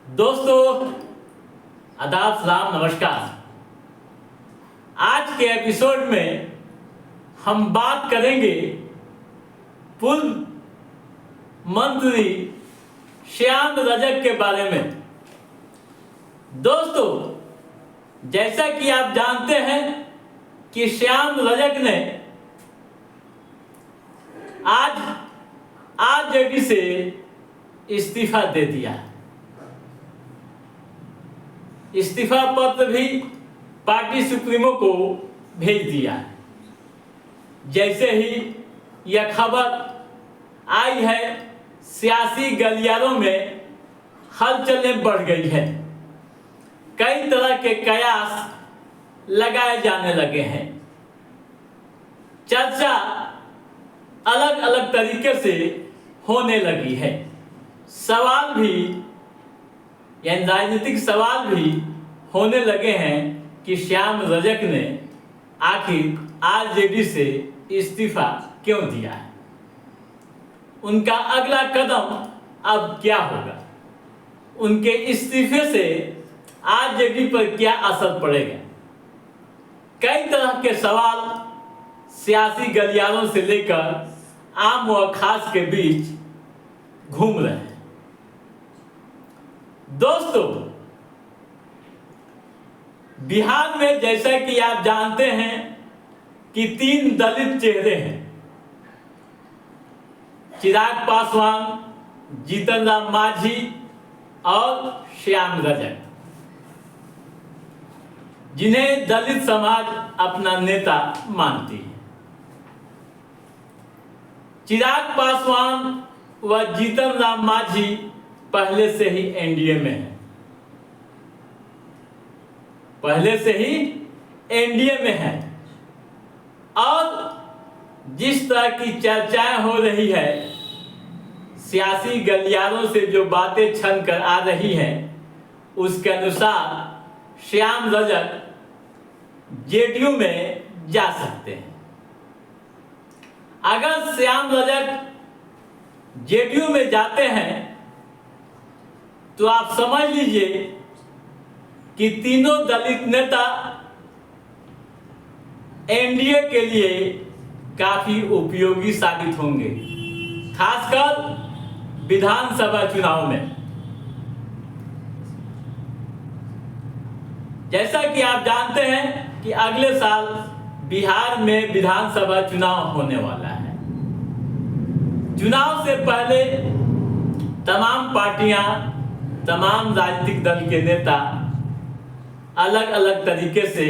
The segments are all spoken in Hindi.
दोस्तों आदाब सलाम नमस्कार। आज के एपिसोड में हम बात करेंगे पूर्व मंत्री श्याम रजक के बारे में। दोस्तों जैसा कि आप जानते हैं कि श्याम रजक ने आज आरजेडी से इस्तीफा दे दिया। इस्तीफा पत्र भी पार्टी सुप्रीमो को भेज दिया। जैसे ही यह खबर आई है, सियासी गलियारों में हलचलें बढ़ गई है। कई तरह के कयास लगाए जाने लगे हैं। चर्चा अलग अलग तरीके से होने लगी है। सवाल भी यानी राजनीतिक सवाल भी होने लगे हैं कि श्याम रजक ने आखिर आरजेडी से इस्तीफा क्यों दिया है, उनका अगला कदम अब क्या होगा, उनके इस्तीफे से आरजेडी पर क्या असर पड़ेगा। कई तरह के सवाल सियासी गलियारों से लेकर आम व खास के बीच घूम रहे हैं। दोस्तों बिहार में जैसा कि आप जानते हैं कि 3 दलित चेहरे हैं, चिराग पासवान, जीतन राम मांझी और श्याम रजक, जिन्हें दलित समाज अपना नेता मानती है। चिराग पासवान व जीतन राम मांझी पहले से ही एनडीए में है, पहले से ही एनडीए में है। और जिस तरह की चर्चाएं हो रही है, सियासी गलियारों से जो बातें छन कर आ रही हैं, उसके अनुसार श्याम रजक जेडीयू में जा सकते हैं। अगर श्याम रजक जेडीयू में जाते हैं तो आप समझ लीजिए कि तीनों दलित नेता एनडीए के लिए काफी उपयोगी साबित होंगे, खासकर विधानसभा चुनाव में। जैसा कि आप जानते हैं कि अगले साल बिहार में विधानसभा चुनाव होने वाला है। चुनाव से पहले तमाम पार्टियां, तमाम राजनीतिक दल के नेता अलग अलग तरीके से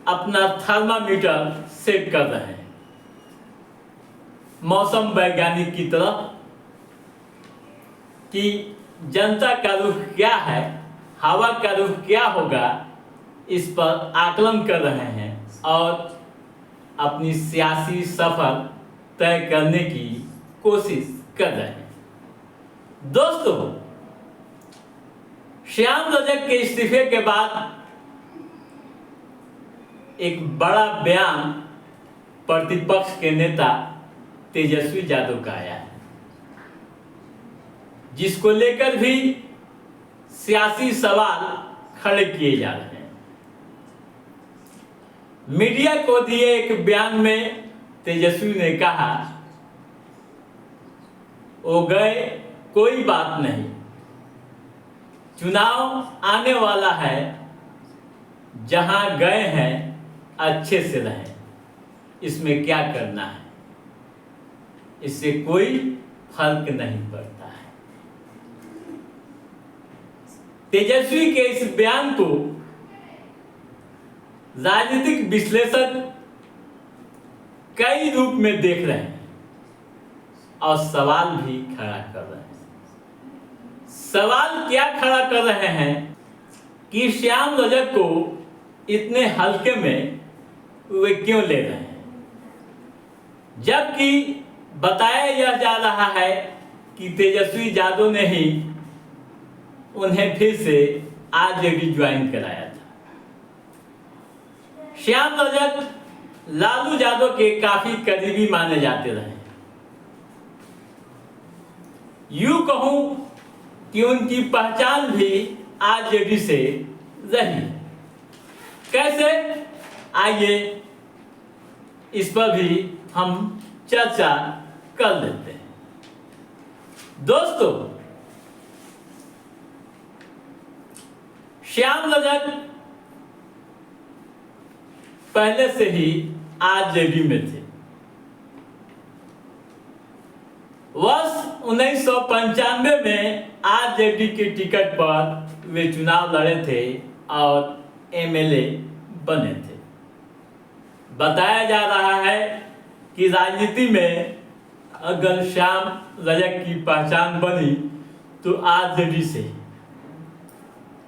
अपना थर्मामीटर सेट कर रहे हैं, मौसम वैज्ञानिक की तरह, कि जनता का रुख क्या है, हवा का रुख क्या होगा, इस पर आकलन कर रहे हैं और अपनी सियासी सफर तय करने की कोशिश कर रहे हैं। दोस्तों श्याम रजक के इस्तीफे के बाद एक बड़ा बयान प्रतिपक्ष के नेता तेजस्वी यादव का आया है, जिसको लेकर भी सियासी सवाल खड़े किए जा रहे हैं। मीडिया को दिए एक बयान में तेजस्वी ने कहा, वो गए कोई बात नहीं, चुनाव आने वाला है, जहां गए हैं अच्छे से रहें, इसमें क्या करना है, इससे कोई फर्क नहीं पड़ता है। तेजस्वी के इस बयान को राजनीतिक विश्लेषक कई रूप में देख रहे हैं और सवाल भी खड़ा कर रहे हैं। सवाल क्या खड़ा कर रहे हैं कि श्याम रजक को इतने हल्के में वे क्यों ले रहे हैं, जबकि बताया यह जा रहा है कि तेजस्वी यादव ने ही उन्हें फिर से आरजेडी ज्वाइन कराया था। श्याम रजक लालू यादव के काफी करीबी माने जाते रहे। यूं कहूं कि उनकी पहचान भी आरजेडी से रही। कैसे, आइए इस पर भी हम चर्चा कर लेते हैं। दोस्तों, श्याम रजक पहले से ही आरजेडी में थे। वर्ष 1995 में आरजेडी के टिकट पर वे चुनाव लड़े थे और एमएलए बने थे। बताया जा रहा है कि राजनीति में अगर श्याम रजक की पहचान बनी तो आरजेडी से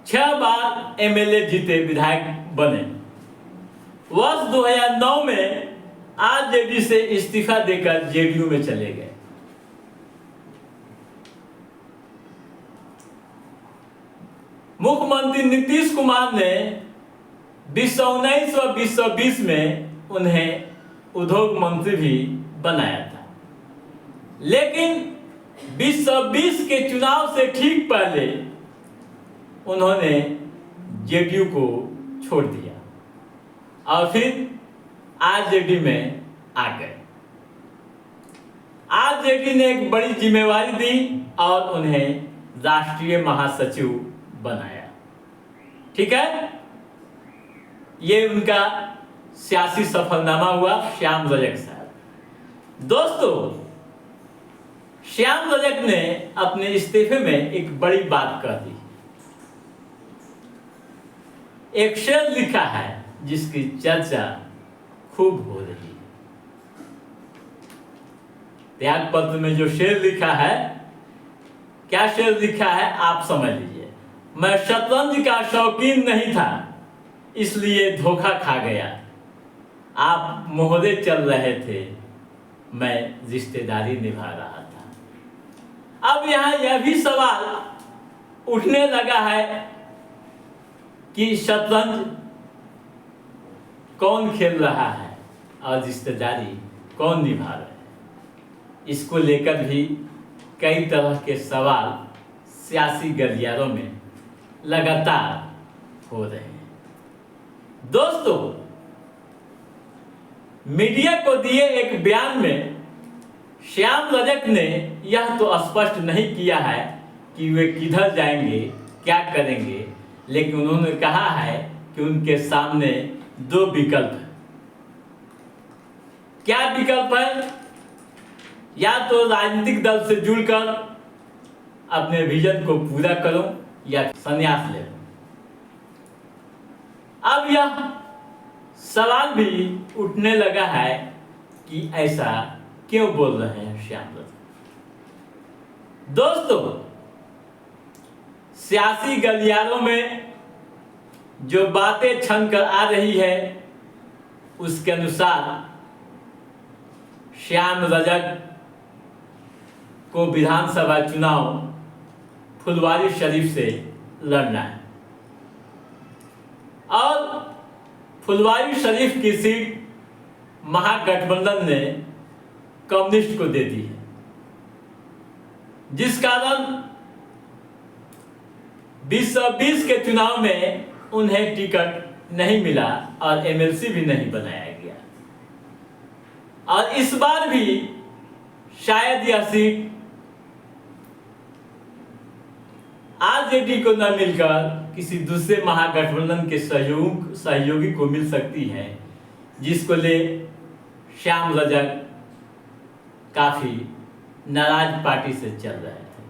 6 बार एमएलए जीते, विधायक बने। वर्ष 2009 में आरजेडी से इस्तीफा देकर जेडीयू में चले गए। मुख्यमंत्री नीतीश कुमार ने 2019 और 2020 में उन्हें उद्योग मंत्री भी बनाया था, लेकिन 2020 के चुनाव से ठीक पहले उन्होंने जेडीयू को छोड़ दिया और फिर आरजेडी में आ गए। आरजेडी ने एक बड़ी जिम्मेवारी दी और उन्हें राष्ट्रीय महासचिव बनाया। ठीक है, ये उनका सियासी सफलनामा हुआ श्याम रजक साहब। दोस्तों, श्याम रजक ने अपने इस्तीफे में एक बड़ी बात कह दी। एक शेर लिखा है जिसकी चर्चा खूब हो रही है। त्यागपत्र में जो शेर लिखा है, क्या शेर लिखा है आप समझ लीजिए। मैं शतरंज का शौकीन नहीं था, इसलिए धोखा खा गया। आप मोहरे चल रहे थे, मैं रिश्तेदारी निभा रहा था। अब यहां यह भी सवाल उठने लगा है कि शतरंज कौन खेल रहा है और रिश्तेदारी कौन निभा रहा है। इसको लेकर भी कई तरह के सवाल सियासी गलियारों में लगातार हो रहे हैं। दोस्तों, मीडिया को दिए एक बयान में श्याम रजक ने यह तो स्पष्ट नहीं किया है कि वे किधर जाएंगे, क्या करेंगे, लेकिन उन्होंने कहा है कि उनके सामने 2 विकल्प हैं। क्या विकल्प है? या तो राजनीतिक दल से जुड़कर अपने विजन को पूरा करो या संन्यास ले लो। अब यह सवाल भी उठने लगा है कि ऐसा क्यों बोल रहे हैं श्याम रजक। दोस्तों, सियासी गलियारों में जो बातें छन कर आ रही है उसके अनुसार श्याम रजक को विधानसभा चुनाव फुलवारी शरीफ से लड़ना है और फुलवारी शरीफ की सीट महागठबंधन ने कम्युनिस्ट को दे दी है, जिस कारण 2020 के चुनाव में उन्हें टिकट नहीं मिला और एमएलसी भी नहीं बनाया गया। और इस बार भी शायद यह सीट आरजेडी को न मिलकर किसी दूसरे महागठबंधन के सहयोगी को मिल सकती है, जिसको ले श्याम रजक काफी नाराज पार्टी से चल रहे थे।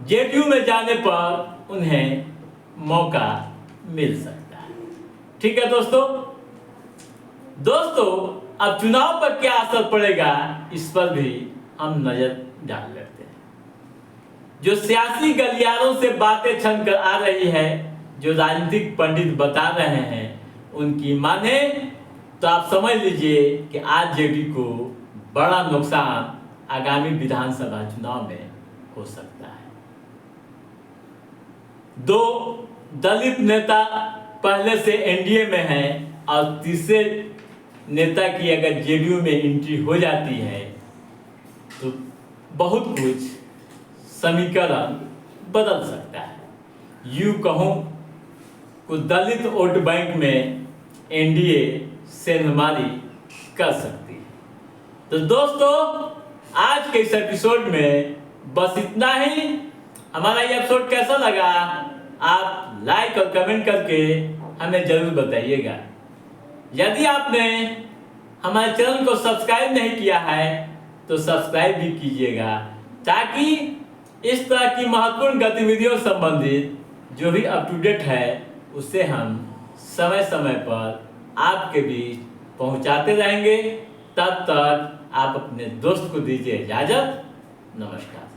जेडीयू में जाने पर उन्हें मौका मिल सकता है। ठीक है दोस्तों, अब चुनाव पर क्या असर पड़ेगा इस पर भी हम नजर डाल लेते हैं। जो सियासी गलियारों से बातें छन कर आ रही है, जो राजनीतिक पंडित बता रहे हैं, उनकी माने तो आप समझ लीजिए कि आरजेडी को बड़ा नुकसान आगामी विधानसभा चुनाव में हो सकता है। 2 दलित नेता पहले से एनडीए में हैं और तीसरे नेता की अगर जेडीयू में एंट्री हो जाती है तो बहुत कुछ समीकरण बदल सकता है। यूं कहूं को दलित वोट बैंक में एनडीए सेंधमारी कर सकती है। तो दोस्तों, आज के इस एपिसोड में बस इतना ही। हमारा ये एपिसोड कैसा लगा आप लाइक और कमेंट करके हमें जरूर बताइएगा। यदि आपने हमारे चैनल को सब्सक्राइब नहीं किया है तो सब्सक्राइब भी कीजिएगा, ताकि इस तरह की महत्वपूर्ण गतिविधियों संबंधित जो भी अप टू डेट है उसे हम समय समय पर आपके बीच पहुंचाते रहेंगे। तब तक आप अपने दोस्त को दीजिए इजाजत। नमस्कार।